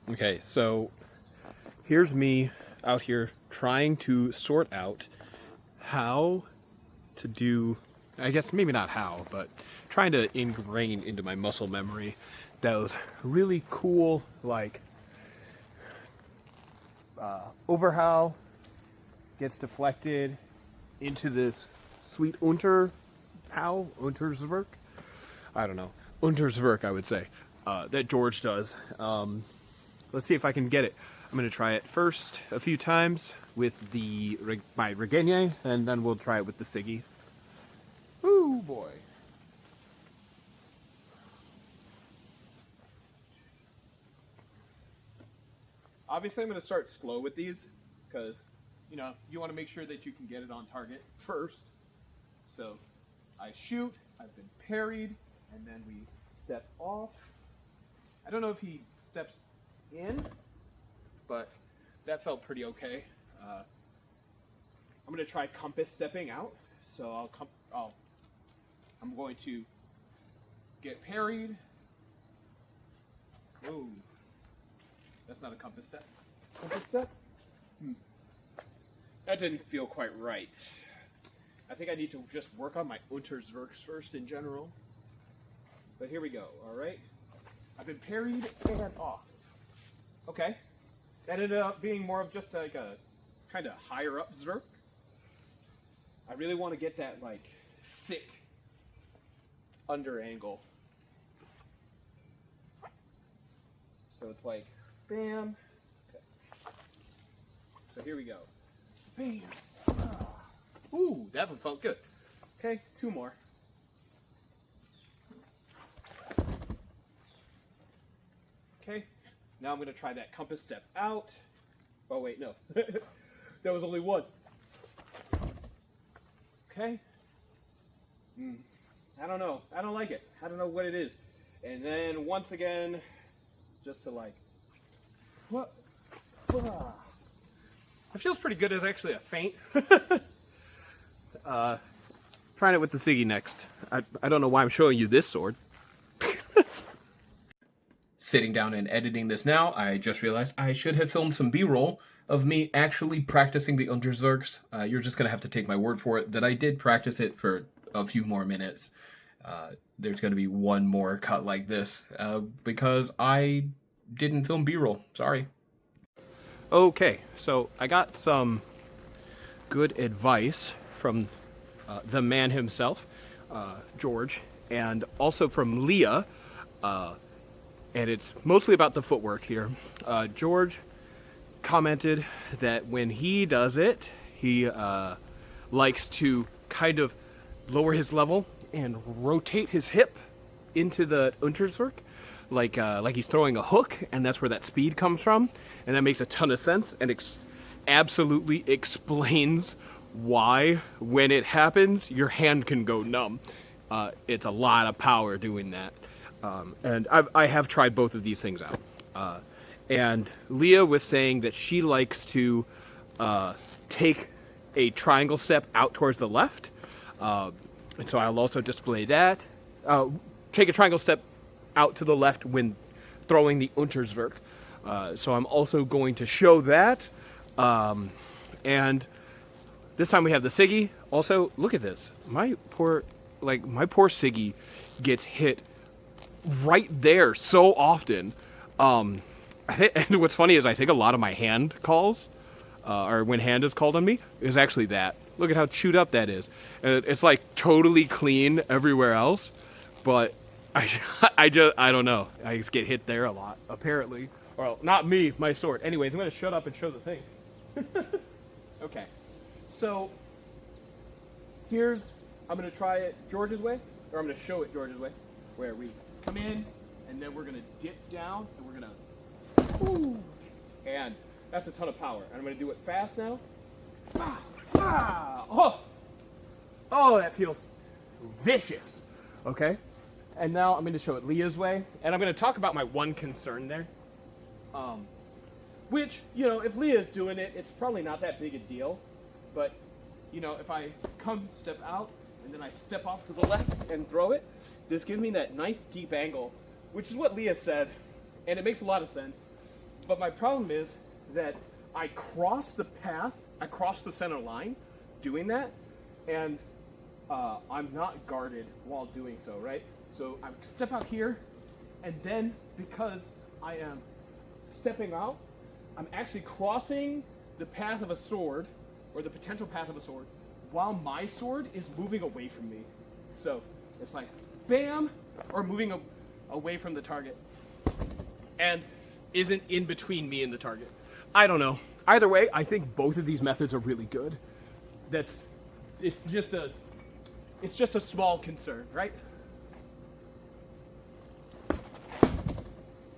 Okay, so here's me out here trying to sort out how to do, I guess maybe not how, but trying to ingrain into my muscle memory those really cool, like, Oberhow gets deflected into this sweet Unterzwerk? I don't know. Unterzwerk, I would say, that George does. Let's see if I can get it. I'm going to try it first a few times with my Regenier, and then we'll try it with the Siggy. Ooh, boy. Obviously, I'm going to start slow with these, because, you want to make sure that you can get it on target first. So, I shoot, I've been parried, and then we step off. I don't know if he steps in, but that felt pretty okay. I'm going to try compass stepping out. So I'm going to get parried. Whoa, that's not a compass step. Compass step? That didn't feel quite right. I think I need to just work on my Unterzwerks first in general. But here we go, alright? I've been parried and off. Okay. That ended up being more of just like a kind of higher up Zerk. I really want to get that like thick under angle. So it's like, bam. Okay. So here we go. Bam. Ooh, that one felt good. Okay, two more. Okay, now I'm going to try that compass step out. Oh, wait, no. There was only one. Okay. I don't know. I don't like it. I don't know what it is. And then once again, just to like, it feels pretty good as actually a feint. Trying it with the Siggy next. I don't know why I'm showing you this sword. Sitting down and editing this now, I just realized I should have filmed some B-roll of me actually practicing the Unterzwerks. You're just going to have to take my word for it that I did practice it for a few more minutes. There's going to be one more cut like this because I didn't film B-roll. Sorry. Okay, so I got some good advice from the man himself, George, and also from Leah, and it's mostly about the footwork here. George commented that when he does it, he likes to kind of lower his level and rotate his hip into the Unterzwerk, like he's throwing a hook, and that's where that speed comes from, and that makes a ton of sense, and absolutely explains why, when it happens, your hand can go numb. It's a lot of power doing that. And I have tried both of these things out. And Leah was saying that she likes to take a triangle step out towards the left. And so I'll also display that. Take a triangle step out to the left when throwing the Unterzwerk. So I'm also going to show that. And this time we have the Siggy. Also, look at this. My poor Siggy gets hit right there so often. And what's funny is I think a lot of my hand calls, or when hand is called on me, is actually that. Look at how chewed up that is. And it's like totally clean everywhere else, but I don't know. I just get hit there a lot, apparently. Well, not me, my sword. Anyways, I'm going to shut up and show the thing. Okay. So, I'm going to try it George's way, or I'm going to show it George's way, where we come in, and then we're going to dip down, and we're going to, and that's a ton of power. And I'm going to do it fast now. Oh, that feels vicious. Okay. And now I'm going to show it Leah's way, and I'm going to talk about my one concern there. Which, if Leah's doing it, it's probably not that big a deal. But, if I step out, and then I step off to the left and throw it, this gives me that nice deep angle, which is what Leah said, and it makes a lot of sense. But my problem is that I cross the path, I cross the center line doing that, and I'm not guarded while doing so, right? So I step out here, and then because I am stepping out, I'm actually crossing the path of a sword, or the potential path of a sword, while my sword is moving away from me. So it's like, bam, or moving away from the target, and isn't in between me and the target. I don't know. Either way, I think both of these methods are really good. It's just a small concern, right?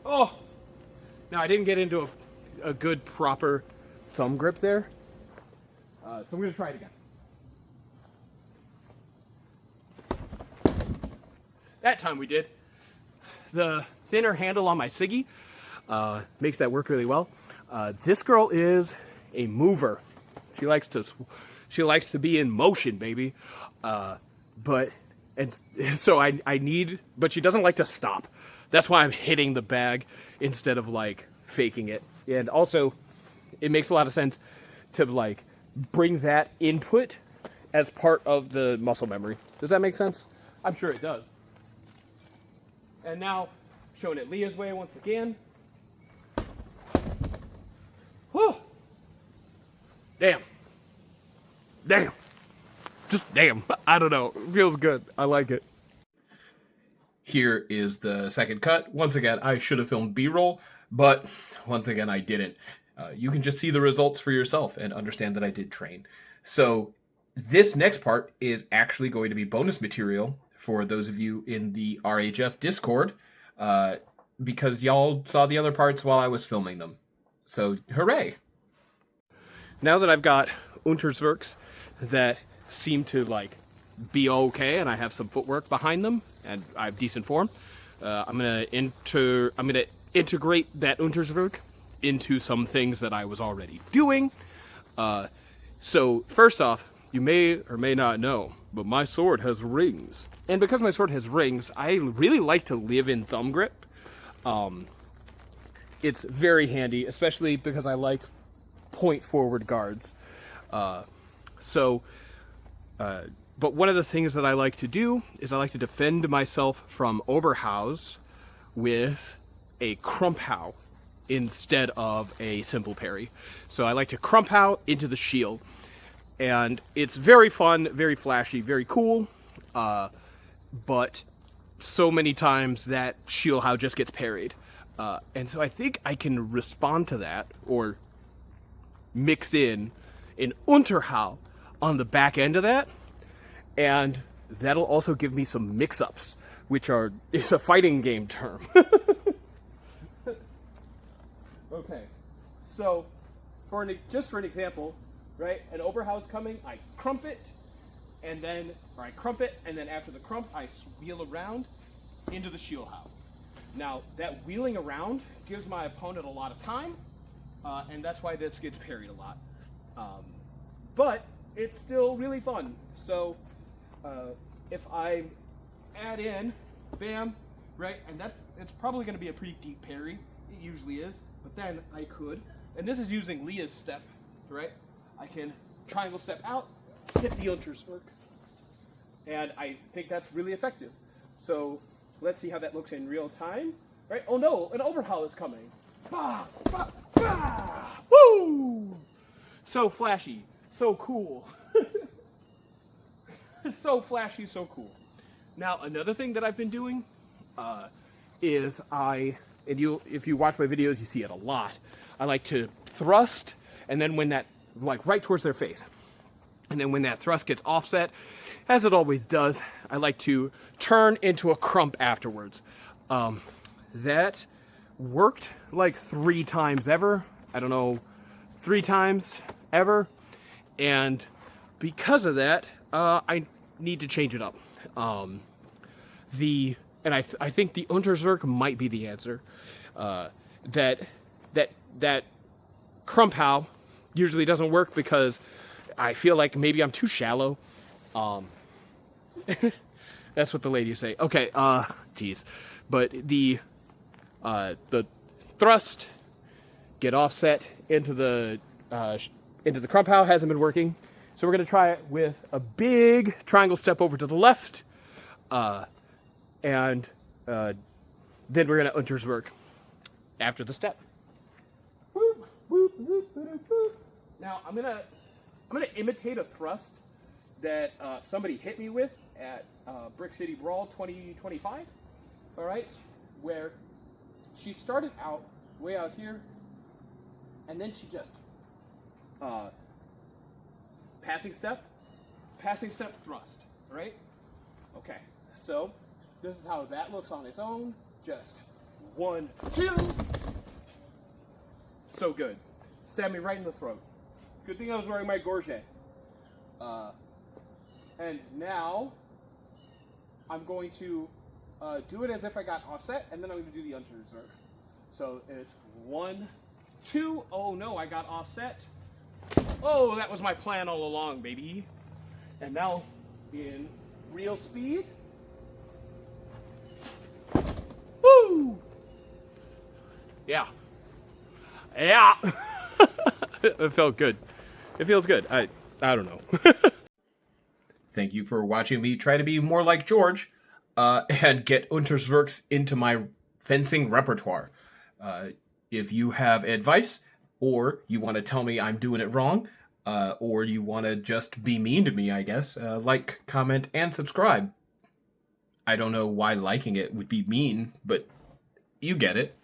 Oh, now I didn't get into a good proper thumb grip there, so I'm gonna try it again. That time we did. The thinner handle on my Siggy makes that work really well. This girl is a mover. She likes to be in motion, baby. But she doesn't like to stop. That's why I'm hitting the bag instead of like faking it. And also, it makes a lot of sense to like bring that input as part of the muscle memory. Does that make sense? I'm sure it does. And now, showing it Leah's way once again. Whew. Damn. Just damn. I don't know. It feels good. I like it. Here is the second cut. Once again, I should have filmed B-roll, but once again, I didn't. You can just see the results for yourself and understand that I did train. So this next part is actually going to be bonus material for those of you in the RHF Discord, because y'all saw the other parts while I was filming them. So, hooray! Now that I've got Unterswerks that seem to like be okay, and I have some footwork behind them, and I have decent form, I'm gonna integrate that Unterswerk into some things that I was already doing. So first off, you may or may not know, but my sword has rings. And because my sword has rings, I really like to live in thumb grip. It's very handy, especially because I like point forward guards. But one of the things that I like to do is I like to defend myself from Oberhaus with a Krumpau instead of a simple parry. So I like to Krumpau into the shield. And it's very fun, very flashy, very cool. But so many times that Shielhau just gets parried. And so I think I can respond to that, or mix in an Unterhau on the back end of that. And that'll also give me some mix-ups, which is a fighting game term. Okay, so just for an example, right? An Oberhaus coming, I crump it, and then after the crump, I wheel around into the Shielhau. Now, that wheeling around gives my opponent a lot of time, and that's why this gets parried a lot. But it's still really fun. So, if I add in, bam, right, and it's probably going to be a pretty deep parry. It usually is, but then I could, and this is using Leah's step, right? I can triangle step out, hit the Unterswerk, and I think that's really effective. So let's see how that looks in real time, right? Oh no, an Oberhaus is coming. Bah, bah, bah. Woo! So flashy, so cool. So flashy, so cool. Now, another thing that I've been doing is if you watch my videos, you see it a lot. I like to thrust, and then when that, like right towards their face, and then when that thrust gets offset, as it always does, I like to turn into a crump afterwards. That worked like 3 times ever. I don't know, 3 times ever. And because of that, I need to change it up. I think the Unterswerk might be the answer. That Krumpau usually doesn't work because I feel like maybe I'm too shallow. That's what the ladies say. Okay, geez. But the thrust get offset into the crump-how hasn't been working. So we're going to try it with a big triangle step over to the left, and then we're going to unterswerk after the step. Now I'm gonna imitate a thrust that somebody hit me with at Brick City Brawl 2025. All right, where she started out way out here, and then she just passing step thrust. Right? Okay. So this is how that looks on its own. Just 1, 2. So good. Stabbed me right in the throat. Good thing I was wearing my gorget. And now I'm going to do it as if I got offset, and then I'm going to do the unterswerk. So it's 1, 2. Oh no, I got offset. Oh, that was my plan all along, baby. And now in real speed. Woo! Yeah. Yeah. It felt good. It feels good. I don't know. Thank you for watching me try to be more like George and get unterswerks into my fencing repertoire. If you have advice, or you want to tell me I'm doing it wrong, or you want to just be mean to me, I guess, like, comment, and subscribe. I don't know why liking it would be mean, but you get it.